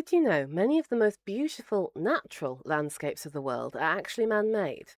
Did you know many of the most beautiful natural landscapes of the world are actually man-made?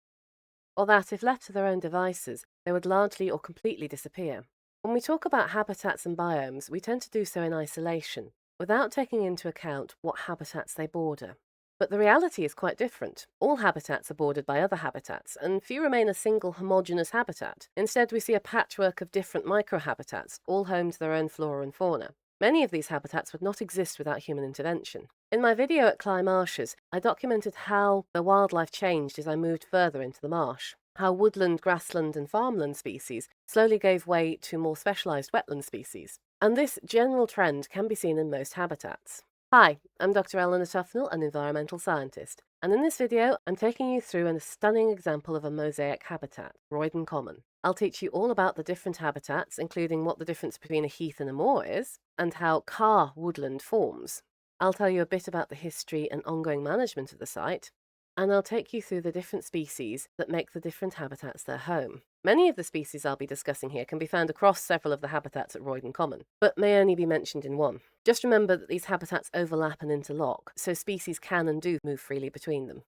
Or that, if left to their own devices, they would largely or completely disappear? When we talk about habitats and biomes, we tend to do so in isolation, without taking into account what habitats they border. But the reality is quite different. All habitats are bordered by other habitats, and few remain a single homogeneous habitat. Instead, we see a patchwork of different microhabitats, all home to their own flora and fauna. Many of these habitats would not exist without human intervention. In my video at Cly Marshes, I documented how the wildlife changed as I moved further into the marsh, how woodland, grassland and farmland species slowly gave way to more specialised wetland species. And this general trend can be seen in most habitats. Hi, I'm Dr. Eleanor Tufnell, an environmental scientist, and in this video I'm taking you through a stunning example of a mosaic habitat, Roydon Common. I'll teach you all about the different habitats, including what the difference between a heath and a moor is, and how carr woodland forms. I'll tell you a bit about the history and ongoing management of the site, and I'll take you through the different species that make the different habitats their home. Many of the species I'll be discussing here can be found across several of the habitats at Roydon Common, but may only be mentioned in one. Just remember that these habitats overlap and interlock, so species can and do move freely between them.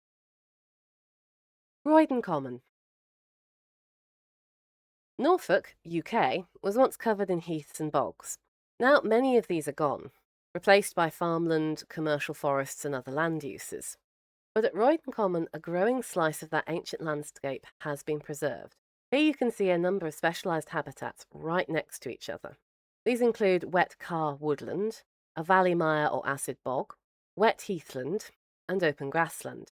Roydon Common. Norfolk, UK, was once covered in heaths and bogs. Now many of these are gone, replaced by farmland, commercial forests and other land uses. But at Roydon Common, a growing slice of that ancient landscape has been preserved. Here you can see a number of specialised habitats right next to each other. These include wet carr woodland, a valley mire or acid bog, wet heathland, and open grassland.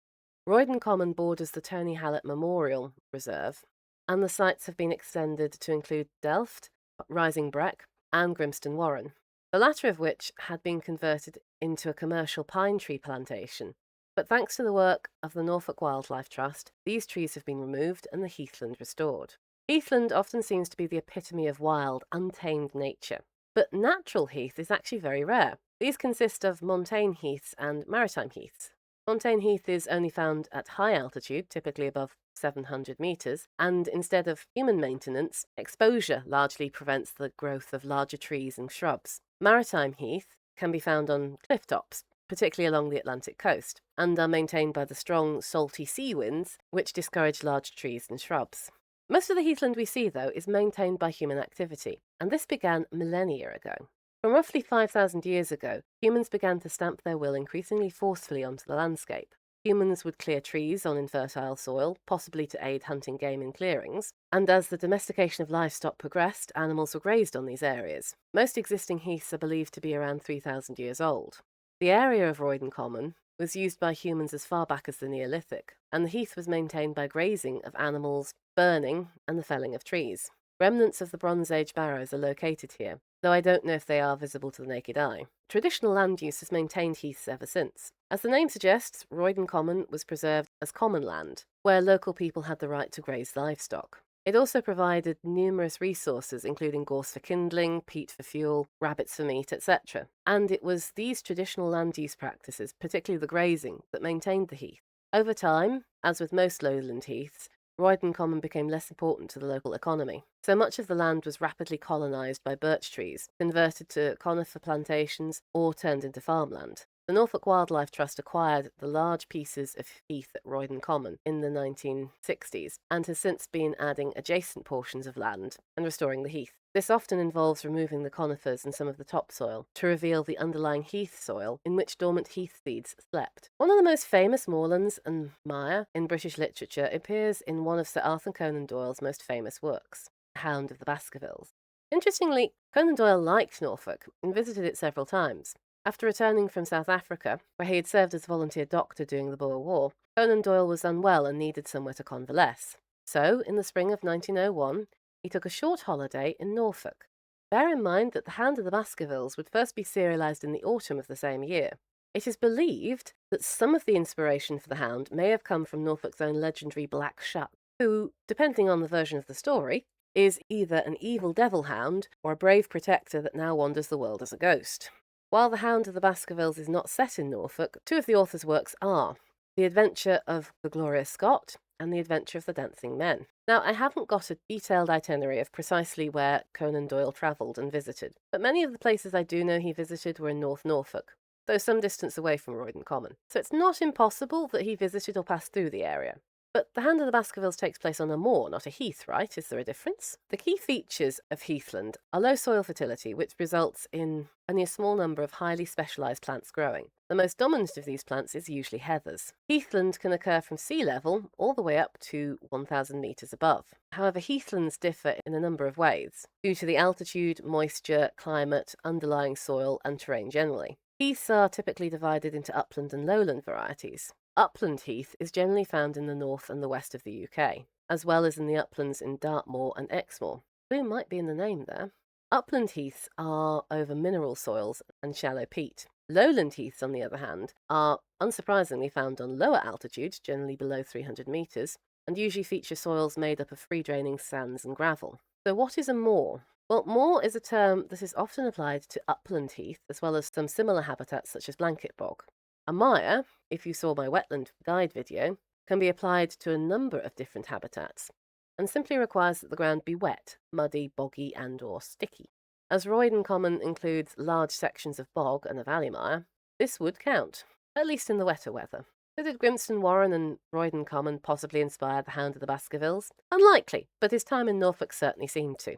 Roydon Common borders the Tony Hallett Memorial Reserve, and the sites have been extended to include Delft, Rising Breck, and Grimston Warren, the latter of which had been converted into a commercial pine tree plantation. But thanks to the work of the Norfolk Wildlife Trust, these trees have been removed and the heathland restored. Heathland often seems to be the epitome of wild, untamed nature. But natural heath is actually very rare. These consist of montane heaths and maritime heaths. Montane heath is only found at high altitude, typically above 700 metres, and instead of human maintenance, exposure largely prevents the growth of larger trees and shrubs. Maritime heath can be found on cliff tops, particularly along the Atlantic coast, and are maintained by the strong, salty sea winds, which discourage large trees and shrubs. Most of the heathland we see, though, is maintained by human activity, and this began millennia ago. From roughly 5,000 years ago, humans began to stamp their will increasingly forcefully onto the landscape. Humans would clear trees on infertile soil, possibly to aid hunting game in clearings, and as the domestication of livestock progressed, animals were grazed on these areas. Most existing heaths are believed to be around 3,000 years old. The area of Roydon Common was used by humans as far back as the Neolithic, and the heath was maintained by grazing of animals, burning, and the felling of trees. Remnants of the Bronze Age barrows are located here, though I don't know if they are visible to the naked eye. Traditional land use has maintained heaths ever since. As the name suggests, Roydon Common was preserved as common land, where local people had the right to graze livestock. It also provided numerous resources, including gorse for kindling, peat for fuel, rabbits for meat, etc. And it was these traditional land use practices, particularly the grazing, that maintained the heath. Over time, as with most lowland heaths, Roydon Common became less important to the local economy. So much of the land was rapidly colonised by birch trees, converted to conifer plantations, or turned into farmland. The Norfolk Wildlife Trust acquired the large pieces of heath at Roydon Common in the 1960s and has since been adding adjacent portions of land and restoring the heath. This often involves removing the conifers and some of the topsoil to reveal the underlying heath soil in which dormant heath seeds slept. One of the most famous moorlands and mire in British literature appears in one of Sir Arthur Conan Doyle's most famous works, Hound of the Baskervilles. Interestingly, Conan Doyle liked Norfolk and visited it several times. After returning from South Africa, where he had served as a volunteer doctor during the Boer War, Conan Doyle was unwell and needed somewhere to convalesce. So, in the spring of 1901, he took a short holiday in Norfolk. Bear in mind that the Hound of the Baskervilles would first be serialised in the autumn of the same year. It is believed that some of the inspiration for the Hound may have come from Norfolk's own legendary Black Shuck, who, depending on the version of the story, is either an evil devil hound or a brave protector that now wanders the world as a ghost. While The Hound of the Baskervilles is not set in Norfolk, two of the author's works are The Adventure of the Gloria Scott and The Adventure of the Dancing Men. Now, I haven't got a detailed itinerary of precisely where Conan Doyle travelled and visited, but many of the places I do know he visited were in North Norfolk. though some distance away from Roydon Common, so it's not impossible that he visited or passed through the area. But the Hound of the Baskervilles takes place on a moor, not a heath, right? Is there a difference? The key features of heathland are low soil fertility, which results in only a small number of highly specialised plants growing. The most dominant of these plants is usually heathers. Heathland can occur from sea level all the way up to 1,000 metres above. However, heathlands differ in a number of ways, due to the altitude, moisture, climate, underlying soil, and terrain generally. Heaths are typically divided into upland and lowland varieties. Upland heath is generally found in the north and the west of the UK, as well as in the uplands in Dartmoor and Exmoor. Blue might be in the name there. Upland heaths are over mineral soils and shallow peat. Lowland heaths, on the other hand, are unsurprisingly found on lower altitudes, generally below 300 metres, and usually feature soils made up of free-draining sands and gravel. So what is a moor? Well, moor is a term that is often applied to upland heath, as well as some similar habitats such as blanket bog. A mire, if you saw my wetland guide video, can be applied to a number of different habitats, and simply requires that the ground be wet, muddy, boggy, and/or sticky. As Roydon Common includes large sections of bog and a valley mire, this would count, at least in the wetter weather. So did Grimston Warren and Roydon Common possibly inspire the Hound of the Baskervilles? Unlikely, but his time in Norfolk certainly seemed to.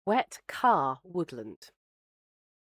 Wet carr woodland.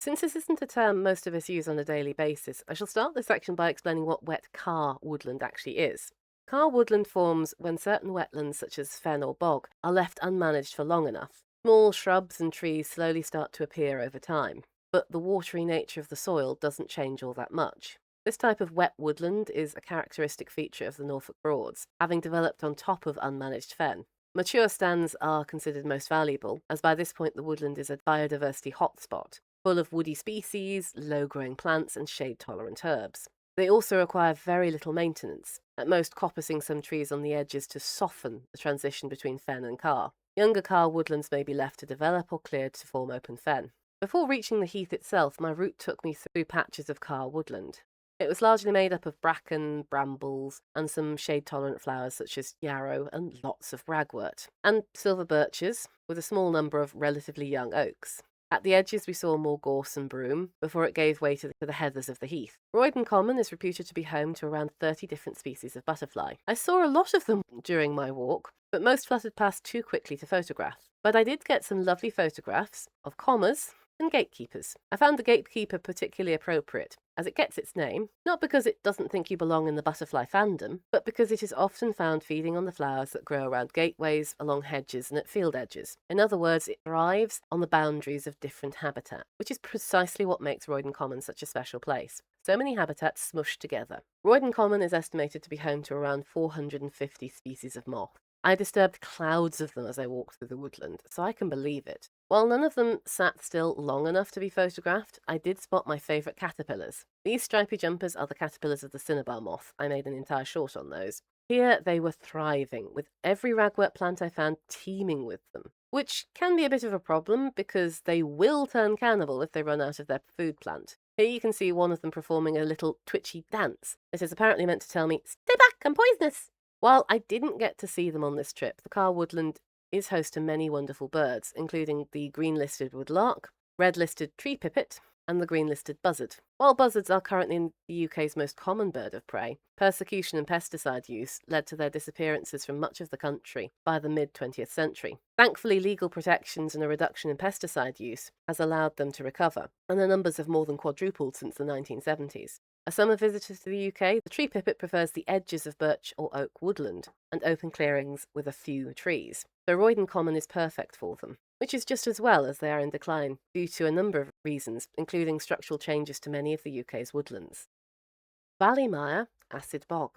Since this isn't a term most of us use on a daily basis, I shall start this section by explaining what wet carr woodland actually is. Carr woodland forms when certain wetlands, such as fen or bog, are left unmanaged for long enough. Small shrubs and trees slowly start to appear over time, but the watery nature of the soil doesn't change all that much. This type of wet woodland is a characteristic feature of the Norfolk Broads, having developed on top of unmanaged fen. Mature stands are considered most valuable, as by this point the woodland is a biodiversity hotspot, full of woody species, low-growing plants, and shade-tolerant herbs. They also require very little maintenance, at most coppicing some trees on the edges to soften the transition between fen and carr. Younger carr woodlands may be left to develop or cleared to form open fen. Before reaching the heath itself, my route took me through patches of carr woodland. It was largely made up of bracken, brambles, and some shade-tolerant flowers such as yarrow and lots of ragwort, and silver birches, with a small number of relatively young oaks. At the edges we saw more gorse and broom, before it gave way to the heathers of the heath. Roydon Common is reputed to be home to around 30 different species of butterfly. I saw a lot of them during my walk, but most fluttered past too quickly to photograph. But I did get some lovely photographs of commas and gatekeepers. I found the gatekeeper particularly appropriate, as it gets its name, not because it doesn't think you belong in the butterfly fandom, but because it is often found feeding on the flowers that grow around gateways, along hedges, and at field edges. In other words, it thrives on the boundaries of different habitat, which is precisely what makes Roydon Common such a special place. So many habitats smushed together. Roydon Common is estimated to be home to around 450 species of moth. I disturbed clouds of them as I walked through the woodland, so I can believe it. While none of them sat still long enough to be photographed, I did spot my favourite caterpillars. These stripy jumpers are the caterpillars of the cinnabar moth. I made an entire short on those. Here they were thriving, with every ragwort plant I found teeming with them, which can be a bit of a problem because they will turn cannibal if they run out of their food plant. Here you can see one of them performing a little twitchy dance that is apparently meant to tell me, "Stay back, I'm poisonous!" While I didn't get to see them on this trip, the carr woodland is host to many wonderful birds, including the green-listed woodlark, red-listed tree pipit, and the green-listed buzzard. While buzzards are currently the UK's most common bird of prey, persecution and pesticide use led to their disappearances from much of the country by the mid-20th century. Thankfully, legal protections and a reduction in pesticide use has allowed them to recover, and their numbers have more than quadrupled since the 1970s. As summer visitors to the UK, the tree pipit prefers the edges of birch or oak woodland and open clearings with a few trees. So Roydon Common is perfect for them, which is just as well as they are in decline due to a number of reasons, including structural changes to many of the UK's woodlands. Valley mire, acid bog.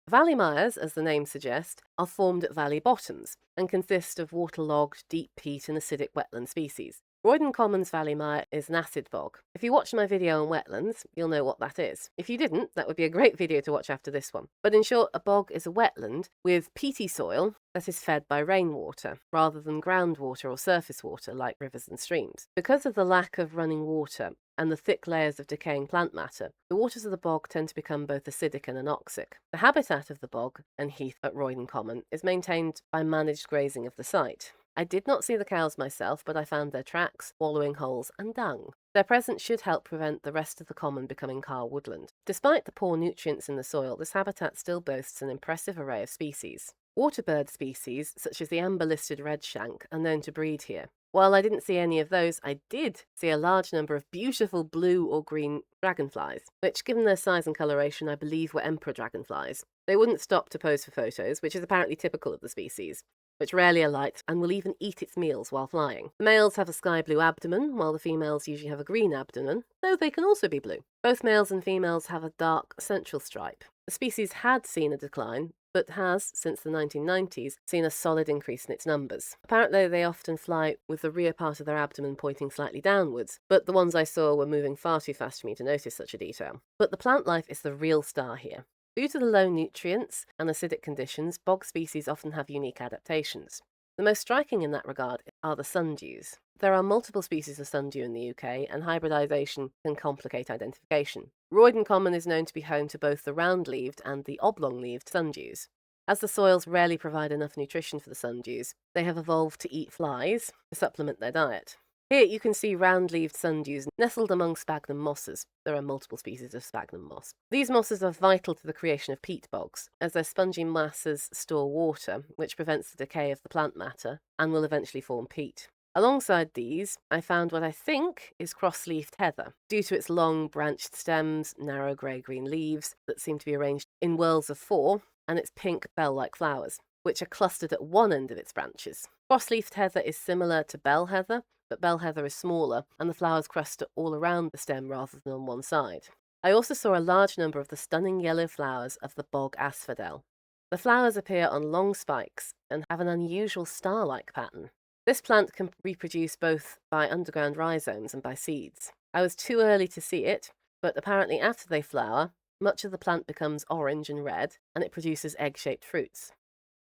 Valley mires, as the name suggests, are formed at valley bottoms and consist of waterlogged, deep peat and acidic wetland species. Roydon Common's valley mire is an acid bog. If you watched my video on wetlands, you'll know what that is. If you didn't, that would be a great video to watch after this one. But in short, a bog is a wetland with peaty soil that is fed by rainwater, rather than groundwater or surface water like rivers and streams. Because of the lack of running water and the thick layers of decaying plant matter, the waters of the bog tend to become both acidic and anoxic. The habitat of the bog and heath at Roydon Common is maintained by managed grazing of the site. I did not see the cows myself, but I found their tracks, wallowing holes, and dung. Their presence should help prevent the rest of the common becoming carr woodland. Despite the poor nutrients in the soil, this habitat still boasts an impressive array of species. Waterbird species, such as the amber-listed redshank, are known to breed here. While I didn't see any of those, I did see a large number of beautiful blue or green dragonflies, which, given their size and coloration, I believe were emperor dragonflies. They wouldn't stop to pose for photos, which is apparently typical of the species, which rarely alights and will even eat its meals while flying. The males have a sky blue abdomen, while the females usually have a green abdomen, though they can also be blue. Both males and females have a dark central stripe. The species had seen a decline, but has, since the 1990s, seen a solid increase in its numbers. Apparently, they often fly with the rear part of their abdomen pointing slightly downwards, but the ones I saw were moving far too fast for me to notice such a detail. But the plant life is the real star here. Due to the low nutrients and acidic conditions, bog species often have unique adaptations. The most striking in that regard are the sundews. There are multiple species of sundew in the UK, and hybridization can complicate identification. Roydon Common is known to be home to both the round-leaved and the oblong-leaved sundews. As the soils rarely provide enough nutrition for the sundews, they have evolved to eat flies to supplement their diet. Here you can see round-leaved sundews nestled among sphagnum mosses. There are multiple species of sphagnum moss. These mosses are vital to the creation of peat bogs, as their spongy masses store water, which prevents the decay of the plant matter and will eventually form peat. Alongside these, I found what I think is cross-leafed heather, due to its long branched stems, narrow grey-green leaves that seem to be arranged in whorls of 4, and its pink bell-like flowers, which are clustered at one end of its branches. Cross-leafed heather is similar to bell heather, but bell heather is smaller, and the flowers cluster all around the stem rather than on one side. I also saw a large number of the stunning yellow flowers of the bog asphodel. The flowers appear on long spikes and have an unusual star-like pattern. This plant can reproduce both by underground rhizomes and by seeds. I was too early to see it, but apparently after they flower, much of the plant becomes orange and red, and it produces egg-shaped fruits.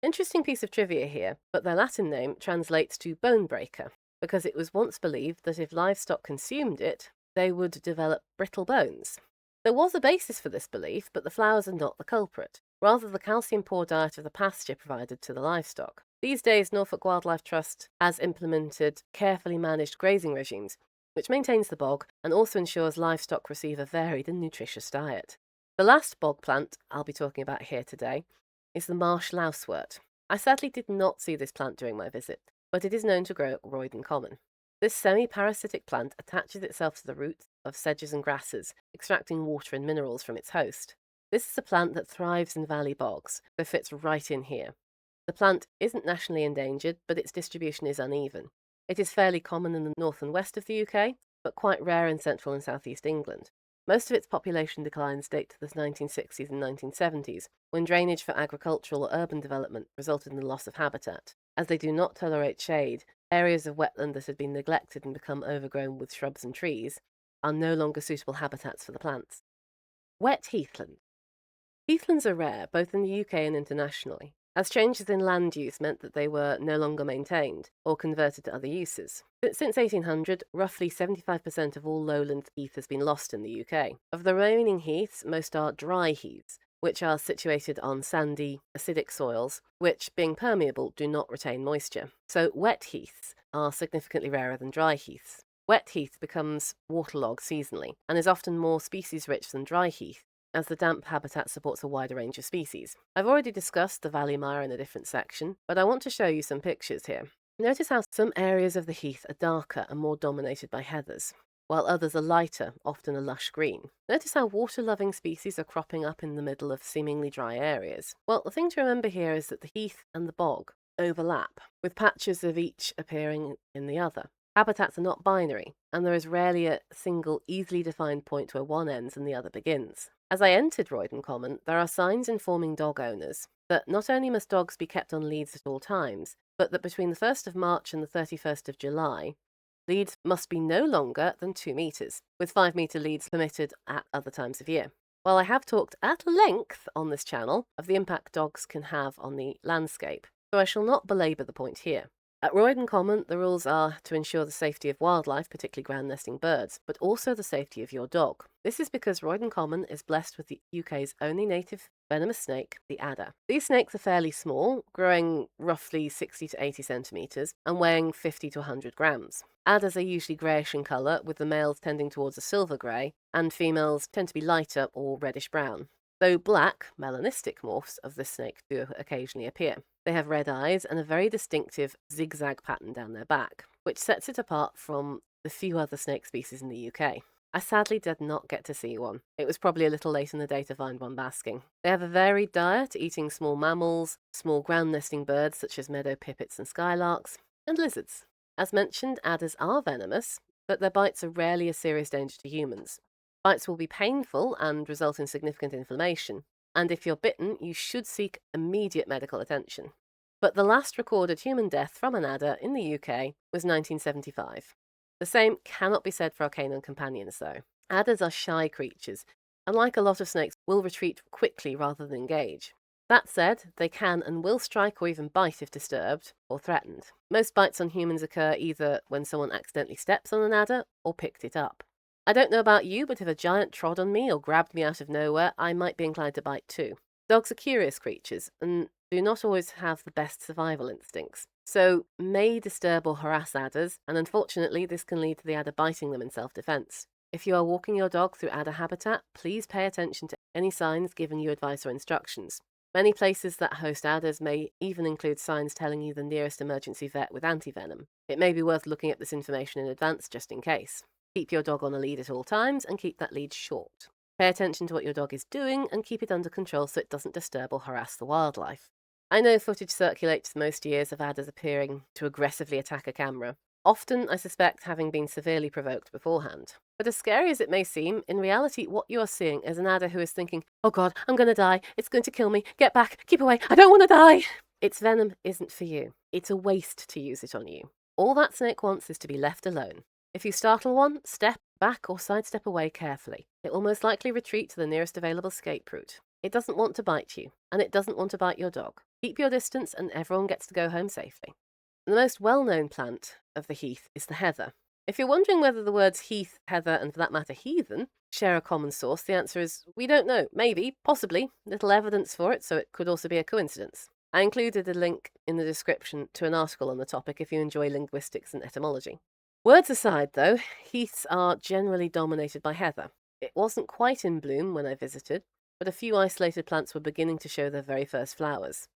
Interesting piece of trivia here, but their Latin name translates to bone breaker, because it was once believed that if livestock consumed it, they would develop brittle bones. There was a basis for this belief, but the flowers are not the culprit. Rather, the calcium-poor diet of the pasture provided to the livestock. These days, Norfolk Wildlife Trust has implemented carefully managed grazing regimes, which maintains the bog and also ensures livestock receive a varied and nutritious diet. The last bog plant I'll be talking about here today is the marsh lousewort. I sadly did not see this plant during my visit, but it is known to grow at Roydon Common. This semi-parasitic plant attaches itself to the roots of sedges and grasses, extracting water and minerals from its host. This is a plant that thrives in valley bogs, so fits right in here. The plant isn't nationally endangered, but its distribution is uneven. It is fairly common in the north and west of the UK, but quite rare in central and southeast England. Most of its population declines date to the 1960s and 1970s, when drainage for agricultural or urban development resulted in the loss of habitat. As they do not tolerate shade, areas of wetland that had been neglected and become overgrown with shrubs and trees are no longer suitable habitats for the plants. Wet heathland. Heathlands are rare, both in the UK and internationally, as changes in land use meant that they were no longer maintained or converted to other uses. Since 1800, roughly 75% of all lowland heath has been lost in the UK. Of the remaining heaths, most are dry heaths, which are situated on sandy, acidic soils, which, being permeable, do not retain moisture. So wet heaths are significantly rarer than dry heaths. Wet heath becomes waterlogged seasonally and is often more species-rich than dry heath, as the damp habitat supports a wider range of species. I've already discussed the valley mire in a different section, but I want to show you some pictures here. Notice how some areas of the heath are darker and more dominated by heathers, while others are lighter, often a lush green. Notice how water-loving species are cropping up in the middle of seemingly dry areas. Well, the thing to remember here is that the heath and the bog overlap, with patches of each appearing in the other. Habitats are not binary, and there is rarely a single, easily defined point where one ends and the other begins. As I entered Roydon Common, there are signs informing dog owners that not only must dogs be kept on leads at all times, but that between the 1st of March and the 31st of July, leads must be no longer than 2 metres, with 5-metre leads permitted at other times of year. While I have talked at length on this channel of the impact dogs can have on the landscape, so I shall not belabour the point here. At Roydon Common, the rules are to ensure the safety of wildlife, particularly ground nesting birds, but also the safety of your dog. This is because Roydon Common is blessed with the UK's only native venomous snake, the adder. These snakes are fairly small, growing roughly 60 to 80 centimetres and weighing 50 to 100 grams. Adders are usually greyish in colour, with the males tending towards a silver grey, and females tend to be lighter or reddish brown, though black, melanistic morphs of this snake do occasionally appear. They have red eyes and a very distinctive zigzag pattern down their back, which sets it apart from the few other snake species in the UK. I sadly did not get to see one. It was probably a little late in the day to find one basking. They have a varied diet, eating small mammals, small ground nesting birds such as meadow pipits and skylarks, and lizards. As mentioned, adders are venomous, but their bites are rarely a serious danger to humans. Bites will be painful and result in significant inflammation, and if you're bitten, you should seek immediate medical attention. But the last recorded human death from an adder in the UK was 1975. The same cannot be said for our canine companions, though. Adders are shy creatures, and like a lot of snakes, will retreat quickly rather than engage. That said, they can and will strike or even bite if disturbed or threatened. Most bites on humans occur either when someone accidentally steps on an adder or picked it up. I don't know about you, but if a giant trod on me or grabbed me out of nowhere, I might be inclined to bite too. Dogs are curious creatures and do not always have the best survival instincts, so may disturb or harass adders, and unfortunately this can lead to the adder biting them in self-defense. If you are walking your dog through adder habitat, please pay attention to any signs giving you advice or instructions. Many places that host adders may even include signs telling you the nearest emergency vet with antivenom. It may be worth looking at this information in advance just in case. Keep your dog on a lead at all times and keep that lead short. Pay attention to what your dog is doing and keep it under control so it doesn't disturb or harass the wildlife. I know footage circulates most years of adders appearing to aggressively attack a camera, often, I suspect, having been severely provoked beforehand. But as scary as it may seem, in reality, what you are seeing is an adder who is thinking, "Oh God, I'm going to die. It's going to kill me. Get back. Keep away. I don't want to die." Its venom isn't for you. It's a waste to use it on you. All that snake wants is to be left alone. If you startle one, step back or sidestep away carefully. It will most likely retreat to the nearest available escape route. It doesn't want to bite you, and it doesn't want to bite your dog. Keep your distance and everyone gets to go home safely. The most well-known plant of the heath is the heather. If you're wondering whether the words heath, heather, and for that matter heathen share a common source, the answer is we don't know. Maybe, possibly, little evidence for it, so it could also be a coincidence. I included a link in the description to an article on the topic if you enjoy linguistics and etymology. Words aside, though, heaths are generally dominated by heather. It wasn't quite in bloom when I visited, but a few isolated plants were beginning to show their very first flowers.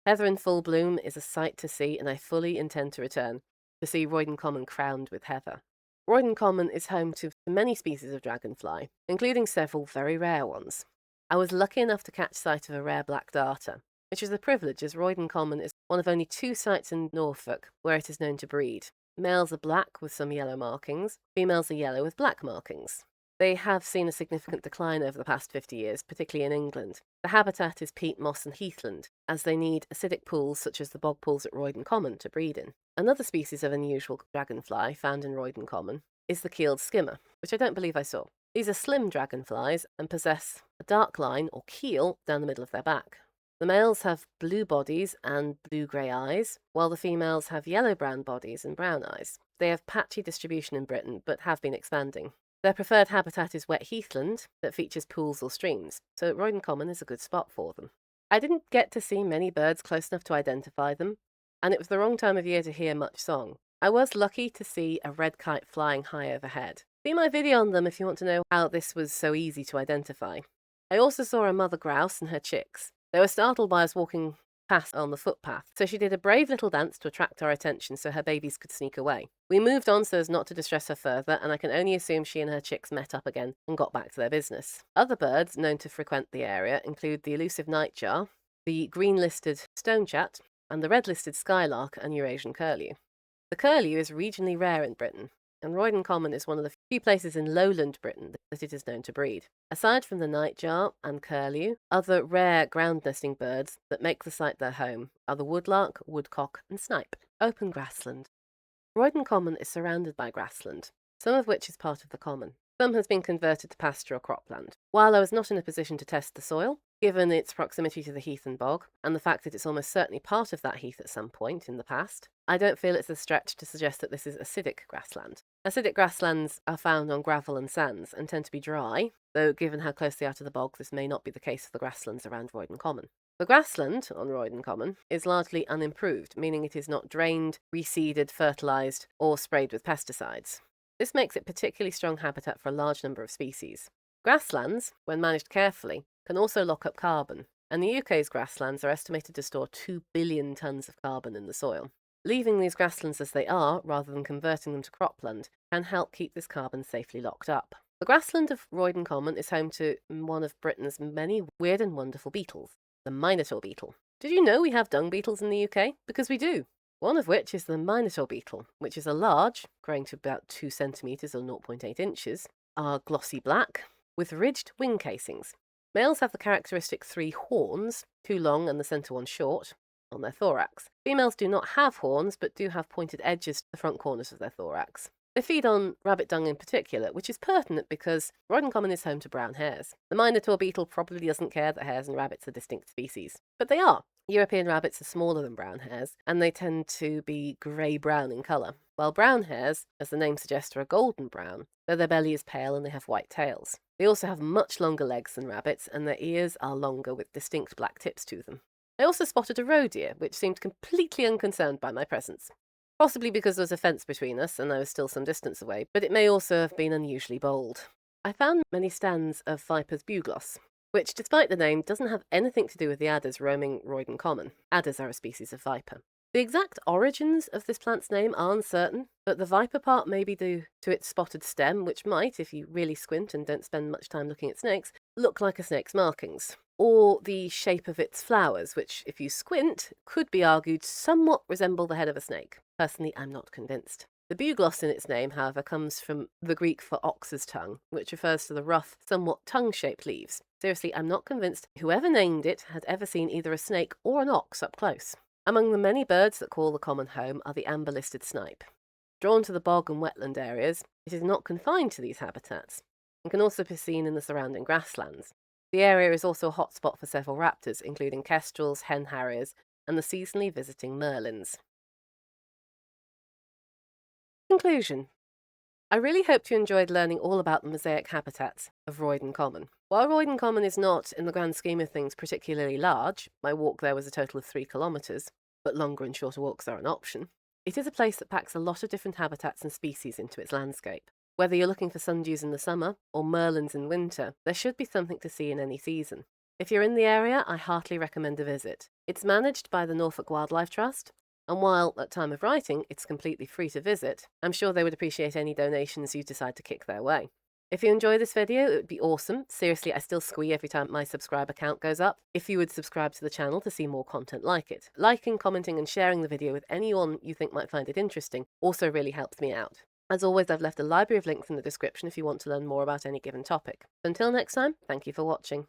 Heather in full bloom is a sight to see, and I fully intend to return to see Roydon Common crowned with heather. Roydon Common is home to many species of dragonfly, including several very rare ones. I was lucky enough to catch sight of a rare black darter, which is a privilege as Roydon Common is one of only 2 sites in Norfolk where it is known to breed. Males are black with some yellow markings, females are yellow with black markings. They have seen a significant decline over the past 50 years, particularly in England. The habitat is peat moss and heathland, as they need acidic pools such as the bog pools at Roydon Common to breed in. Another species of unusual dragonfly found in Roydon Common is the keeled skimmer, which I don't believe I saw. These are slim dragonflies and possess a dark line or keel down the middle of their back. The males have blue bodies and blue-grey eyes, while the females have yellow-brown bodies and brown eyes. They have patchy distribution in Britain, but have been expanding. Their preferred habitat is wet heathland that features pools or streams, so Roydon Common is a good spot for them. I didn't get to see many birds close enough to identify them, and it was the wrong time of year to hear much song. I was lucky to see a red kite flying high overhead. See my video on them if you want to know how this was so easy to identify. I also saw a mother grouse and her chicks. They were startled by us walking past on the footpath, so she did a brave little dance to attract our attention so her babies could sneak away. We moved on so as not to distress her further, and I can only assume she and her chicks met up again and got back to their business. Other birds known to frequent the area include the elusive nightjar, the green-listed stonechat, and the red-listed skylark and Eurasian curlew. The curlew is regionally rare in Britain, and Roydon Common is one of the few places in lowland Britain that it is known to breed. Aside from the nightjar and curlew, other rare ground nesting birds that make the site their home are the woodlark, woodcock, and snipe. Open grassland. Roydon Common is surrounded by grassland, some of which is part of the common. Some has been converted to pasture or cropland. While I was not in a position to test the soil, Given its proximity to the heath and bog, and the fact that it's almost certainly part of that heath at some point in the past, I don't feel it's a stretch to suggest that this is acidic grassland. Acidic grasslands are found on gravel and sands and tend to be dry, though given how close they are to the bog, this may not be the case for the grasslands around Roydon Common. The grassland on Roydon Common is largely unimproved, meaning it is not drained, reseeded, fertilised, or sprayed with pesticides. This makes it particularly strong habitat for a large number of species. Grasslands, when managed carefully, can also lock up carbon, and the UK's grasslands are estimated to store 2 billion tonnes of carbon in the soil. Leaving these grasslands as they are, rather than converting them to cropland, can help keep this carbon safely locked up. The grassland of Roydon Common is home to one of Britain's many weird and wonderful beetles, the minotaur beetle. Did you know we have dung beetles in the UK? Because we do. One of which is the minotaur beetle, which is a large, growing to about 2 centimetres or 0.8 inches, are glossy black, with ridged wing casings. Males have the characteristic 3 horns, 2 long and the centre one short, on their thorax. Females do not have horns, but do have pointed edges to the front corners of their thorax. They feed on rabbit dung in particular, which is pertinent because Roydon Common is home to brown hares. The minotaur beetle probably doesn't care that hares and rabbits are distinct species, but they are. European rabbits are smaller than brown hares, and they tend to be grey-brown in colour, while brown hares, as the name suggests, are a golden brown, though their belly is pale and they have white tails. They also have much longer legs than rabbits, and their ears are longer with distinct black tips to them. I also spotted a roe deer, which seemed completely unconcerned by my presence. Possibly because there was a fence between us and I was still some distance away, but it may also have been unusually bold. I found many stands of Viper's bugloss, which, despite the name, doesn't have anything to do with the adders roaming Roydon Common. Adders are a species of viper. The exact origins of this plant's name are uncertain, but the viper part may be due to its spotted stem, which might, if you really squint and don't spend much time looking at snakes, look like a snake's markings. Or the shape of its flowers, which, if you squint, could be argued somewhat resemble the head of a snake. Personally, I'm not convinced. The bugloss in its name, however, comes from the Greek for ox's tongue, which refers to the rough, somewhat tongue-shaped leaves. Seriously, I'm not convinced whoever named it had ever seen either a snake or an ox up close. Among the many birds that call the common home are the amber-listed snipe. Drawn to the bog and wetland areas, it is not confined to these habitats, and can also be seen in the surrounding grasslands. The area is also a hotspot for several raptors, including kestrels, hen harriers, and the seasonally visiting merlins. Conclusion. I really hoped you enjoyed learning all about the mosaic habitats of Roydon Common. While Roydon Common is not, in the grand scheme of things, particularly large, my walk there was a total of 3 kilometres, but longer and shorter walks are an option, it is a place that packs a lot of different habitats and species into its landscape. Whether you're looking for sundews in the summer or merlins in winter, there should be something to see in any season. If you're in the area, I heartily recommend a visit. It's managed by the Norfolk Wildlife Trust, and while, at time of writing, it's completely free to visit, I'm sure they would appreciate any donations you decide to kick their way. If you enjoy this video, it would be awesome. Seriously, I still squee every time my subscriber count goes up. If you would subscribe to the channel to see more content like it. Liking, commenting and sharing the video with anyone you think might find it interesting also really helps me out. As always, I've left a library of links in the description if you want to learn more about any given topic. Until next time, thank you for watching.